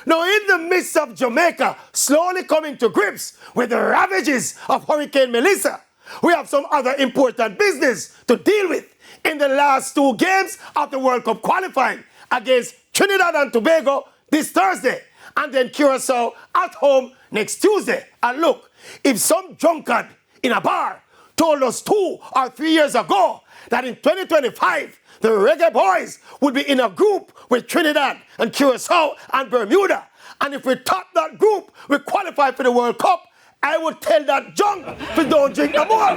Now, in the midst of Jamaica slowly coming to grips with the ravages of Hurricane Melissa, we have some other important business to deal with in the last two games of the World Cup qualifying against Trinidad and Tobago this Thursday, and then Curacao at home next Tuesday. And look, if some drunkard in a bar told us 2 or 3 years ago that in 2025, the Reggae Boyz would be in a group with Trinidad and Curacao and Bermuda, and if we top that group, we qualify for the World Cup, I would tell that junk to don't drink no more.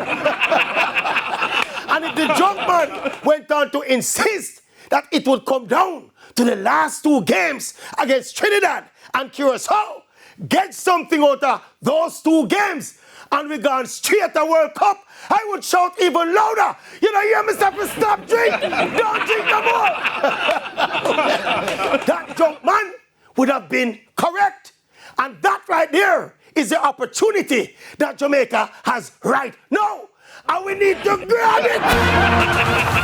And if the junk man went on to insist that it would come down to the last 2 games against Trinidad and Curacao, get something out of those 2 games, and we gone straight to World Cup, I would shout even louder. You know, hear me say, stop drink, don't drink no more. That junk man would have been correct. And that right there is the opportunity that Jamaica has right now. And we need to grab it.